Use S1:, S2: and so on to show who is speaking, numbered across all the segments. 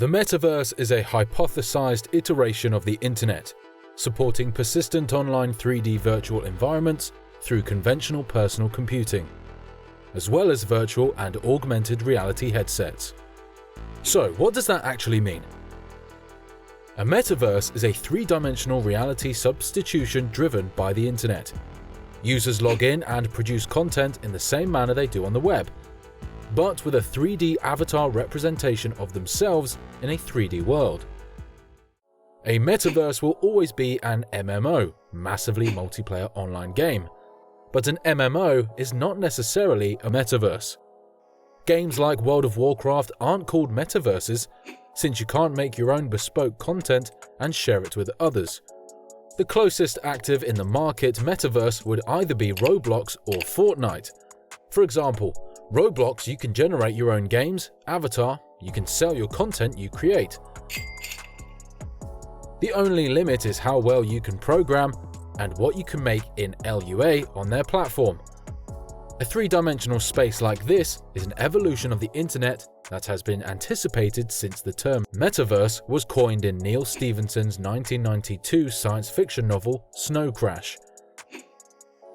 S1: The Metaverse is a hypothesized iteration of the internet, supporting persistent online 3D virtual environments through conventional personal computing, as well as virtual and augmented reality headsets. So, what does that actually mean? A metaverse is a three-dimensional reality substitution driven by the internet. Users log in and produce content in the same manner they do on the web, but with a 3D avatar representation of themselves in a 3D world. A metaverse will always be an MMO, massively multiplayer online game, but an MMO is not necessarily a metaverse. Games like World of Warcraft aren't called metaverses since you can't make your own bespoke content and share it with others. The closest active in the market metaverse would either be Roblox or Fortnite. For example, Roblox, you can generate your own games, avatar, you can sell your content you create. The only limit is how well you can program and what you can make in LUA on their platform. A three-dimensional space like this is an evolution of the internet that has been anticipated since the term metaverse was coined in Neal Stephenson's 1992 science fiction novel Snow Crash,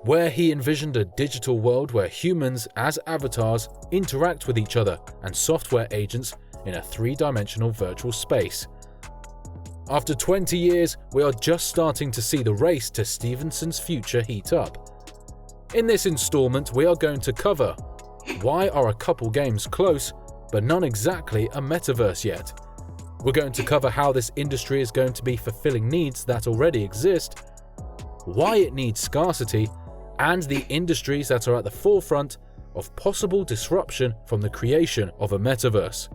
S1: where he envisioned a digital world where humans as avatars interact with each other and software agents in a three-dimensional virtual space. After 20 years, we are just starting to see the race to Stephenson's future heat up. In this installment, we are going to cover why are a couple games close, but none exactly a metaverse yet. We're going to cover how this industry is going to be fulfilling needs that already exist, why it needs scarcity, and the industries that are at the forefront of possible disruption from the creation of a metaverse.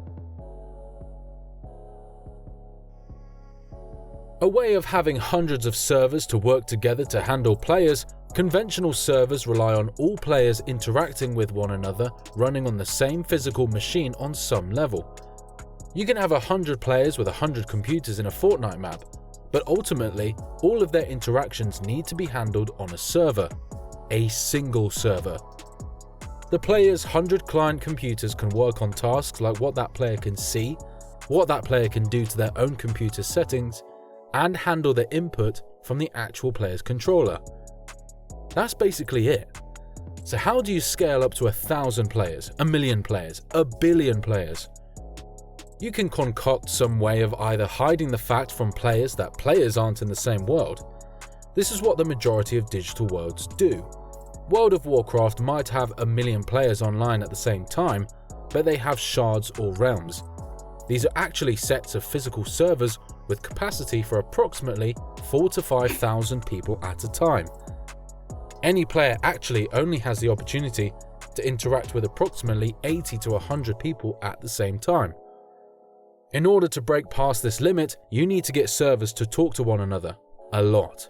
S1: A way of having hundreds of servers to work together to handle players, conventional servers rely on all players interacting with one another running on the same physical machine on some level. You can have 100 players with 100 computers in a Fortnite map, but ultimately, all of their interactions need to be handled on a server. A single server. The player's 100 client computers can work on tasks like what that player can see, what that player can do to their own computer settings, and handle the input from the actual player's controller. That's basically it. So how do you scale up to 1,000 players, 1,000,000 players, 1,000,000,000 players? You can concoct some way of either hiding the fact from players that players aren't in the same world. This is what the majority of digital worlds do. World of Warcraft might have 1,000,000 players online at the same time, but they have shards or realms. These are actually sets of physical servers with capacity for approximately 4,000 to 5,000 people at a time. Any player actually only has the opportunity to interact with approximately 80 to 100 people at the same time. In order to break past this limit, you need to get servers to talk to one another a lot.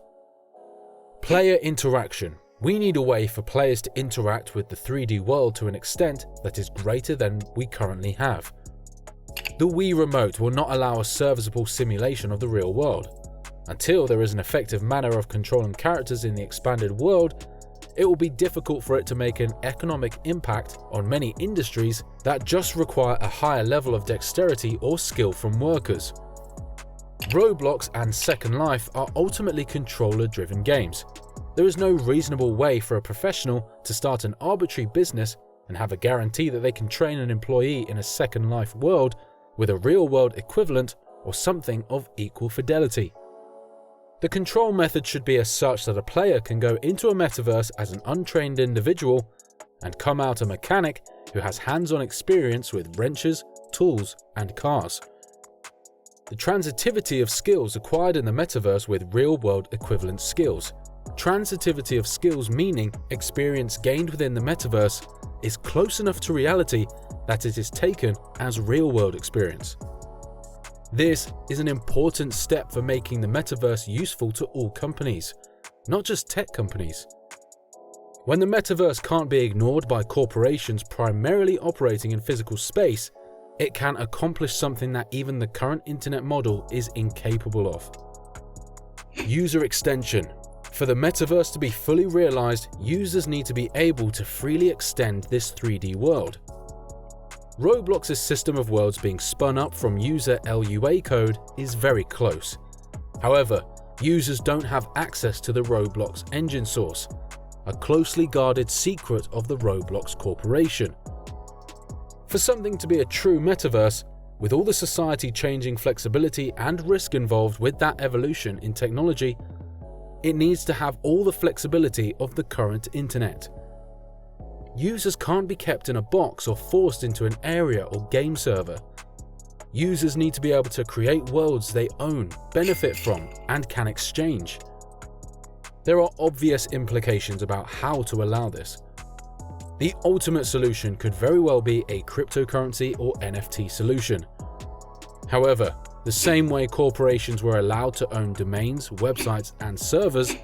S1: Player interaction. We need a way for players to interact with the 3D world to an extent that is greater than we currently have. The Wii Remote will not allow a serviceable simulation of the real world. Until there is an effective manner of controlling characters in the expanded world, it will be difficult for it to make an economic impact on many industries that just require a higher level of dexterity or skill from workers. Roblox and Second Life are ultimately controller-driven games. There is no reasonable way for a professional to start an arbitrary business and have a guarantee that they can train an employee in a Second Life world with a real-world equivalent or something of equal fidelity. The control method should be as such that a player can go into a metaverse as an untrained individual and come out a mechanic who has hands-on experience with wrenches, tools, and cars. The transitivity of skills acquired in the metaverse with real-world equivalent skills. Transitivity of skills meaning experience gained within the metaverse is close enough to reality that it is taken as real-world experience. This is an important step for making the metaverse useful to all companies, not just tech companies. When the metaverse can't be ignored by corporations primarily operating in physical space, it can accomplish something that even the current internet model is incapable of. User extension. For the metaverse to be fully realized, users need to be able to freely extend this 3D world. Roblox's system of worlds being spun up from user LUA code is very close. However, users don't have access to the Roblox engine source, a closely guarded secret of the Roblox corporation. For something to be a true metaverse, with all the society-changing flexibility and risk involved with that evolution in technology, it needs to have all the flexibility of the current internet. Users can't be kept in a box or forced into an area or game server. Users need to be able to create worlds they own, benefit from, and can exchange. There are obvious implications about how to allow this. The ultimate solution could very well be a cryptocurrency or NFT solution. However, the same way corporations were allowed to own domains, websites, and servers,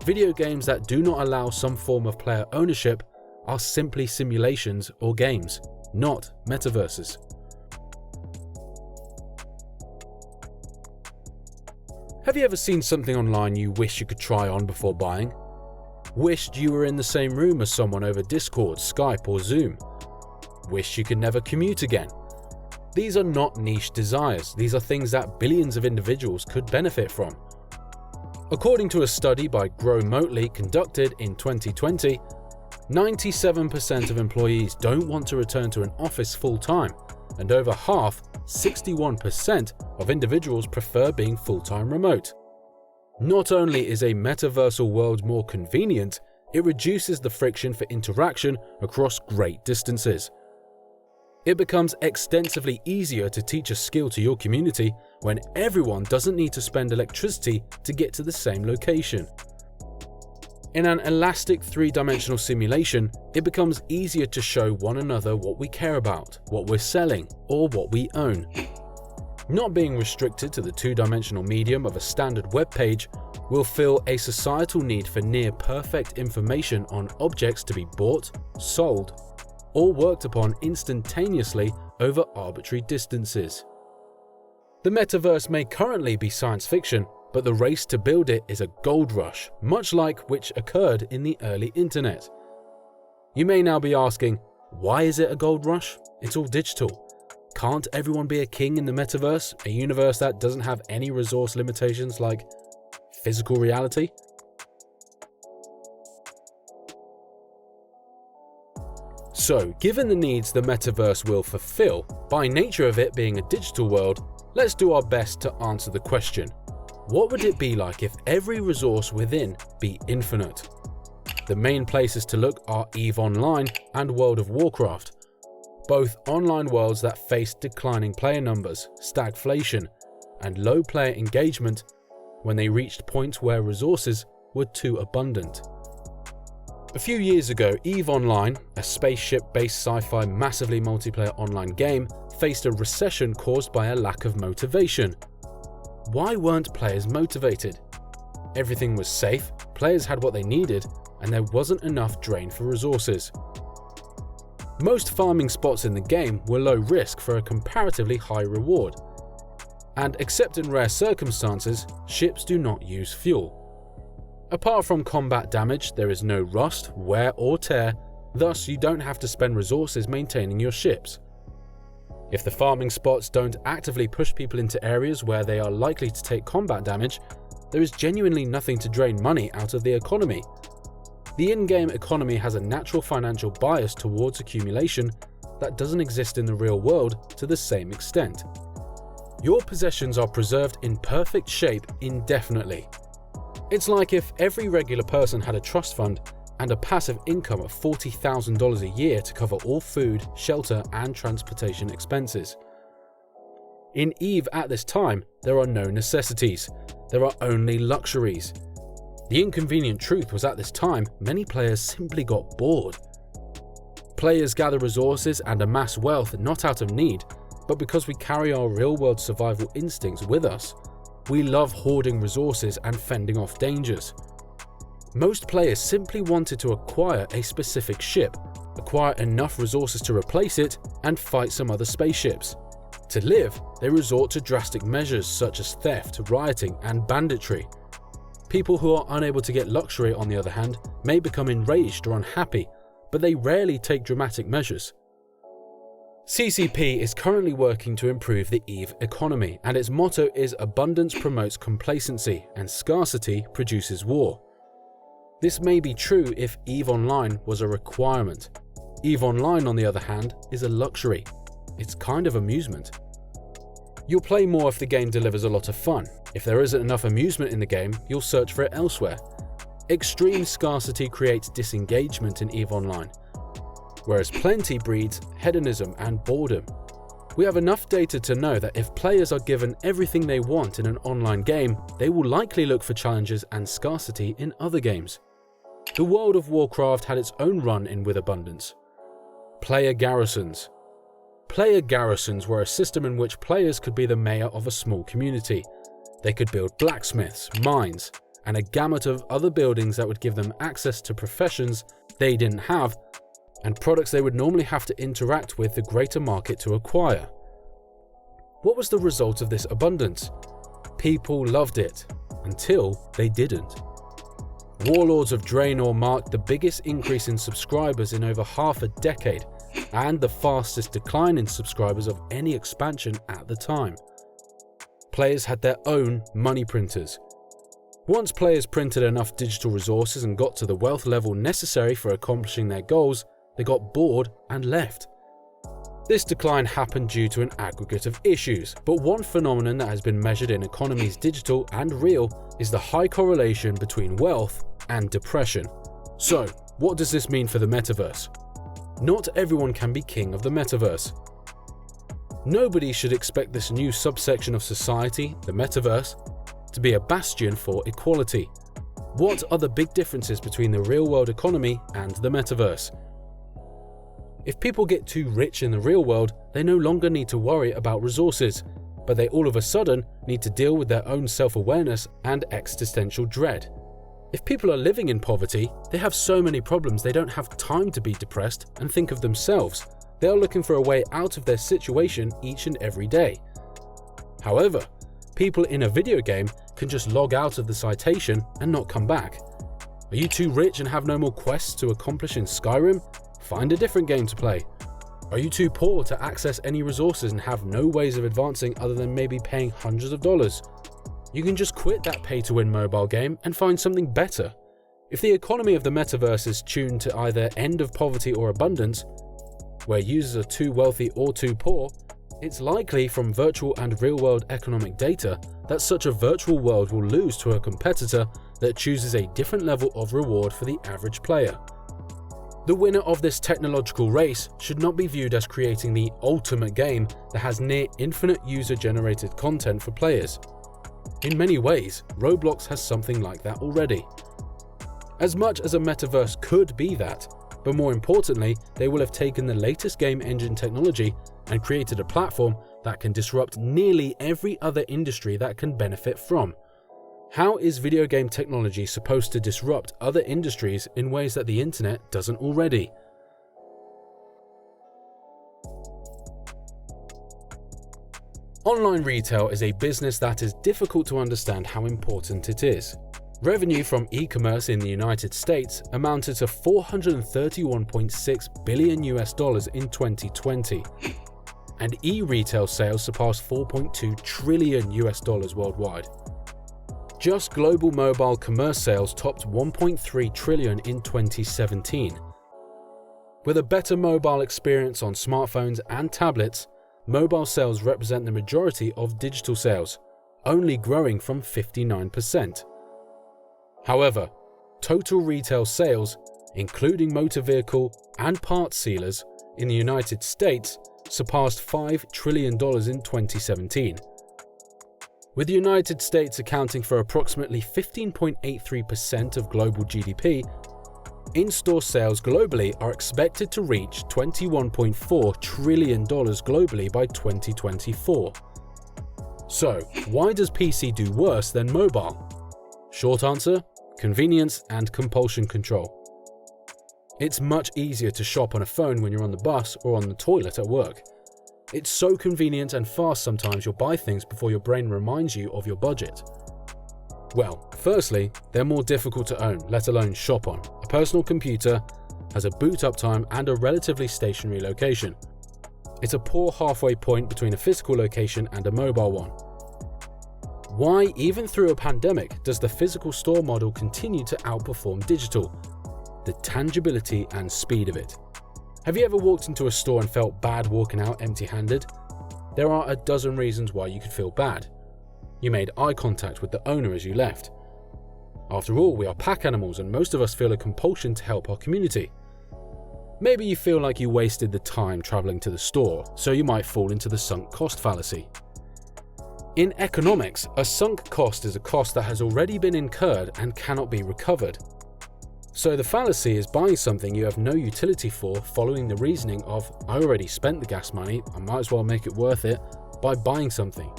S1: video games that do not allow some form of player ownership are simply simulations or games, not metaverses. Have you ever seen something online you wish you could try on before buying? Wished you were in the same room as someone over Discord, Skype, or Zoom? Wished you could never commute again? These are not niche desires, these are things that billions of individuals could benefit from. According to a study by Grow Motely conducted in 2020, 97% of employees don't want to return to an office full-time, and over half, 61% of individuals prefer being full-time remote. Not only is a metaversal world more convenient, it reduces the friction for interaction across great distances. It becomes extensively easier to teach a skill to your community when everyone doesn't need to spend electricity to get to the same location. In an elastic three-dimensional simulation, it becomes easier to show one another what we care about, what we're selling, or what we own. Not being restricted to the two-dimensional medium of a standard web page will fill a societal need for near-perfect information on objects to be bought, sold, or worked upon instantaneously over arbitrary distances. The metaverse may currently be science fiction, but the race to build it is a gold rush, much like which occurred in the early internet. You may now be asking, why is it a gold rush? It's all digital. Can't everyone be a king in the metaverse, a universe that doesn't have any resource limitations like physical reality? So, given the needs the metaverse will fulfill, by nature of it being a digital world, let's do our best to answer the question. What would it be like if every resource within be infinite? The main places to look are EVE Online and World of Warcraft, both online worlds that face declining player numbers, stagflation, and low player engagement when they reached points where resources were too abundant. A few years ago, EVE Online, a spaceship-based sci-fi massively multiplayer online game, faced a recession caused by a lack of motivation. Why weren't players motivated? Everything was safe, players had what they needed, and there wasn't enough drain for resources. Most farming spots in the game were low risk for a comparatively high reward. And except in rare circumstances, ships do not use fuel. Apart from combat damage, there is no rust, wear or tear, thus you don't have to spend resources maintaining your ships. If the farming spots don't actively push people into areas where they are likely to take combat damage, there is genuinely nothing to drain money out of the economy. The in-game economy has a natural financial bias towards accumulation that doesn't exist in the real world to the same extent. Your possessions are preserved in perfect shape indefinitely. It's like if every regular person had a trust fund and a passive income of $40,000 a year to cover all food, shelter, and transportation expenses. In EVE at this time, there are no necessities, there are only luxuries. The inconvenient truth was at this time, many players simply got bored. Players gather resources and amass wealth not out of need, but because we carry our real-world survival instincts with us. We love hoarding resources and fending off dangers. Most players simply wanted to acquire a specific ship, acquire enough resources to replace it, and fight some other spaceships. To live, they resort to drastic measures such as theft, rioting, and banditry. People who are unable to get luxury, on the other hand, may become enraged or unhappy, but they rarely take dramatic measures. CCP is currently working to improve the EVE economy, and its motto is "Abundance promotes complacency and scarcity produces war." This may be true if EVE Online was a requirement. EVE Online, on the other hand, is a luxury. It's kind of amusement. You'll play more if the game delivers a lot of fun. If there isn't enough amusement in the game, you'll search for it elsewhere. Extreme scarcity creates disengagement in EVE Online, whereas plenty breeds hedonism and boredom. We have enough data to know that if players are given everything they want in an online game, they will likely look for challenges and scarcity in other games. The World of Warcraft had its own run-in with abundance. Player garrisons. Player garrisons were a system in which players could be the mayor of a small community. They could build blacksmiths, mines, and a gamut of other buildings that would give them access to professions they didn't have and products they would normally have to interact with the greater market to acquire. What was the result of this abundance? People loved it, until they didn't. Warlords of Draenor marked the biggest increase in subscribers in over half a decade, and the fastest decline in subscribers of any expansion at the time. Players had their own money printers. Once players printed enough digital resources and got to the wealth level necessary for accomplishing their goals, they got bored and left. This decline happened due to an aggregate of issues, but one phenomenon that has been measured in economies digital and real is the high correlation between wealth and depression. So, what does this mean for the Metaverse? Not everyone can be king of the Metaverse. Nobody should expect this new subsection of society, the Metaverse, to be a bastion for equality. What are the big differences between the real-world economy and the Metaverse? If people get too rich in the real world, they no longer need to worry about resources, but they all of a sudden need to deal with their own self-awareness and existential dread. If people are living in poverty, they have so many problems they don't have time to be depressed and think of themselves. They are looking for a way out of their situation each and every day. However, people in a video game can just log out of the citation and not come back. Are you too rich and have no more quests to accomplish in Skyrim? Find a different game to play. Are you too poor to access any resources and have no ways of advancing other than maybe paying hundreds of dollars? You can just quit that pay-to-win mobile game and find something better. If the economy of the Metaverse is tuned to either end of poverty or abundance, where users are too wealthy or too poor, it's likely from virtual and real-world economic data that such a virtual world will lose to a competitor that chooses a different level of reward for the average player. The winner of this technological race should not be viewed as creating the ultimate game that has near infinite user-generated content for players. In many ways, Roblox has something like that already. As much as a metaverse could be that, but more importantly, they will have taken the latest game engine technology and created a platform that can disrupt nearly every other industry that can benefit from. How is video game technology supposed to disrupt other industries in ways that the internet doesn't already? Online retail is a business that is difficult to understand how important it is. Revenue from e-commerce in the United States amounted to $431.6 billion in 2020, and e-retail sales surpassed $4.2 trillion worldwide. Just global mobile commerce sales topped $1.3 trillion in 2017. With a better mobile experience on smartphones and tablets, mobile sales represent the majority of digital sales, only growing from 59%. However, total retail sales, including motor vehicle and parts sealers, in the United States surpassed $5 trillion in 2017. With the United States accounting for approximately 15.83% of global GDP, in-store sales globally are expected to reach $21.4 trillion globally by 2024. So, why does PC do worse than mobile? Short answer: convenience and compulsion control. It's much easier to shop on a phone when you're on the bus or on the toilet at work. It's so convenient and fast sometimes you'll buy things before your brain reminds you of your budget. Well, firstly, they're more difficult to own, let alone shop on. A personal computer has a boot-up time and a relatively stationary location. It's a poor halfway point between a physical location and a mobile one. Why, even through a pandemic, does the physical store model continue to outperform digital? The tangibility and speed of it. Have you ever walked into a store and felt bad walking out empty-handed? There are a dozen reasons why you could feel bad. You made eye contact with the owner as you left. After all, we are pack animals and most of us feel a compulsion to help our community. Maybe you feel like you wasted the time traveling to the store, so you might fall into the sunk cost fallacy. In economics, a sunk cost is a cost that has already been incurred and cannot be recovered. So the fallacy is buying something you have no utility for, following the reasoning of, I already spent the gas money, I might as well make it worth it by buying something.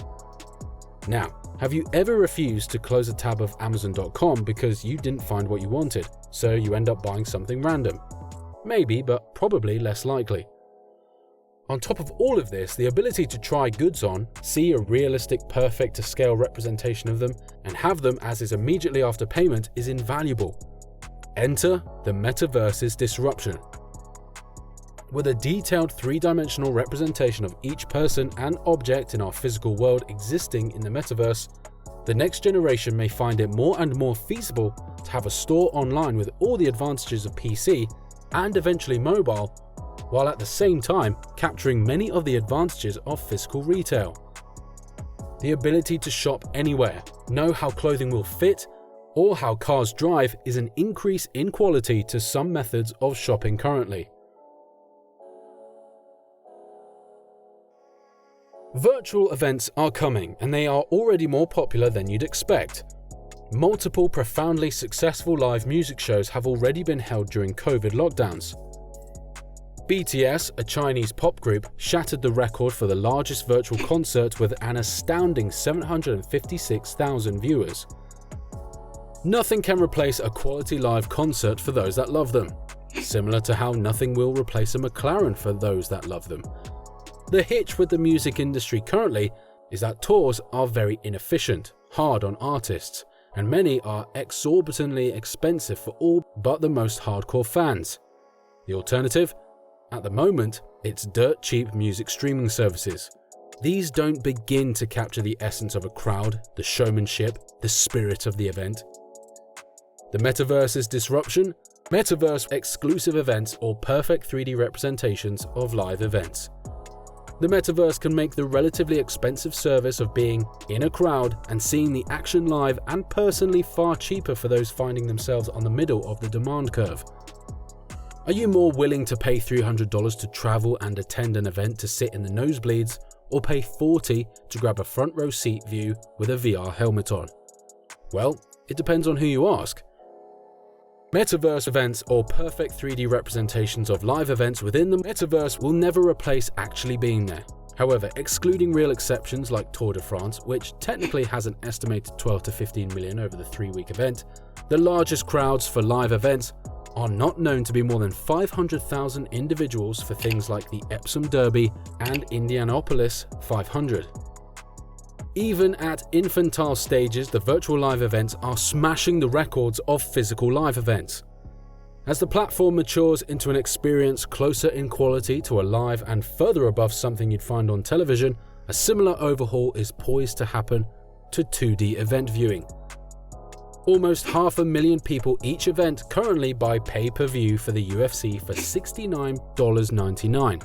S1: Now, have you ever refused to close a tab of Amazon.com because you didn't find what you wanted, so you end up buying something random? Maybe, but probably less likely. On top of all of this, the ability to try goods on, see a realistic, perfect to scale representation of them, and have them as is immediately after payment is invaluable. Enter the Metaverse's disruption. With a detailed three-dimensional representation of each person and object in our physical world existing in the Metaverse, the next generation may find it more and more feasible to have a store online with all the advantages of PC and eventually mobile, while at the same time capturing many of the advantages of physical retail. The ability to shop anywhere, know how clothing will fit, or how cars drive is an increase in quality to some methods of shopping currently. Virtual events are coming, and they are already more popular than you'd expect. Multiple profoundly successful live music shows have already been held during COVID lockdowns. BTS, a Chinese pop group, shattered the record for the largest virtual concert with an astounding 756,000 viewers. Nothing can replace a quality live concert for those that love them, similar to how nothing will replace a McLaren for those that love them. The hitch with the music industry currently is that tours are very inefficient, hard on artists, and many are exorbitantly expensive for all but the most hardcore fans. The alternative? At the moment, it's dirt cheap music streaming services. These don't begin to capture the essence of a crowd, the showmanship, the spirit of the event. The Metaverse's disruption? Metaverse exclusive events or perfect 3D representations of live events. The Metaverse can make the relatively expensive service of being in a crowd and seeing the action live and personally far cheaper for those finding themselves on the middle of the demand curve. Are you more willing to pay $300 to travel and attend an event to sit in the nosebleeds, or pay $40 to grab a front row seat view with a VR helmet on? Well, it depends on who you ask. Metaverse events or perfect 3D representations of live events within the Metaverse will never replace actually being there. However, excluding real exceptions like Tour de France, which technically has an estimated 12 to 15 million over the 3-week event, the largest crowds for live events are not known to be more than 500,000 individuals for things like the Epsom Derby and Indianapolis 500. Even at infantile stages, the virtual live events are smashing the records of physical live events. As the platform matures into an experience closer in quality to a live and further above something you'd find on television, a similar overhaul is poised to happen to 2D event viewing. Almost 500,000 people each event currently buy pay-per-view for the UFC for $69.99.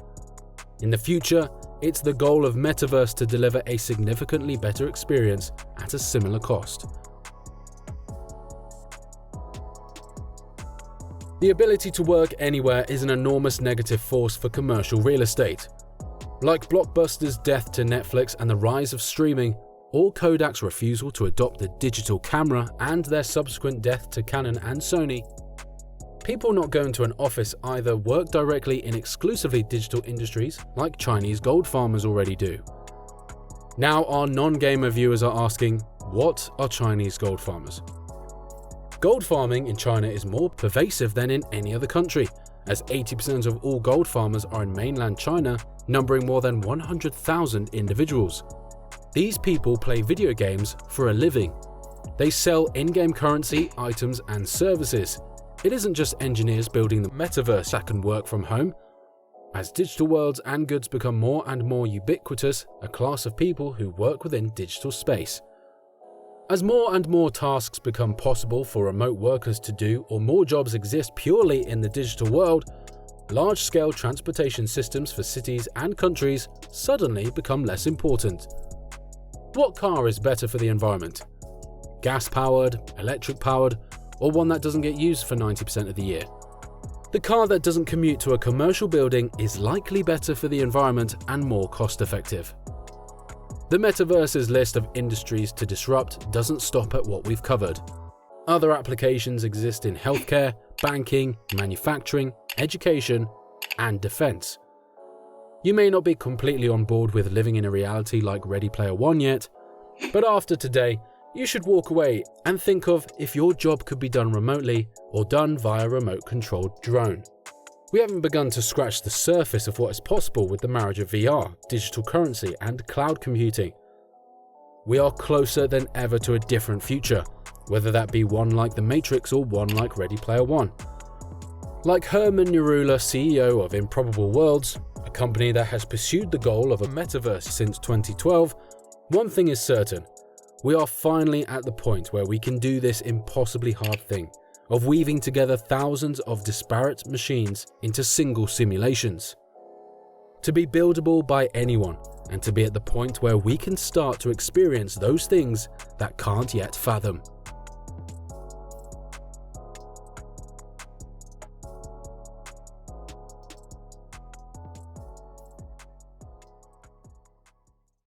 S1: In the future, it's the goal of Metaverse to deliver a significantly better experience at a similar cost. The ability to work anywhere is an enormous negative force for commercial real estate. Like Blockbuster's death to Netflix and the rise of streaming, or Kodak's refusal to adopt the digital camera and their subsequent death to Canon and Sony, people not going to an office either work directly in exclusively digital industries like Chinese gold farmers already do. Now our non-gamer viewers are asking, what are Chinese gold farmers? Gold farming in China is more pervasive than in any other country, as 80% of all gold farmers are in mainland China, numbering more than 100,000 individuals. These people play video games for a living. They sell in-game currency, items, and services. It isn't just engineers building the Metaverse that can work from home. As digital worlds and goods become more and more ubiquitous, a class of people who work within digital space. As more and more tasks become possible for remote workers to do, or more jobs exist purely in the digital world, large-scale transportation systems for cities and countries suddenly become less important. What car is better for the environment? Gas-powered, electric-powered, or one that doesn't get used for 90% of the year? The car that doesn't commute to a commercial building is likely better for the environment and more cost-effective. The Metaverse's list of industries to disrupt doesn't stop at what we've covered. Other applications exist in healthcare, banking, manufacturing, education, and defense. You may not be completely on board with living in a reality like Ready Player One yet, but after today, you should walk away and think of if your job could be done remotely or done via a remote-controlled drone. We haven't begun to scratch the surface of what is possible with the marriage of VR, digital currency, and cloud computing. We are closer than ever to a different future, whether that be one like The Matrix or one like Ready Player One. Like Herman Nerula, CEO of Improbable Worlds, a company that has pursued the goal of a metaverse since 2012, one thing is certain. We are finally at the point where we can do this impossibly hard thing of weaving together thousands of disparate machines into single simulations. To be buildable by anyone, and to be at the point where we can start to experience those things that can't yet fathom.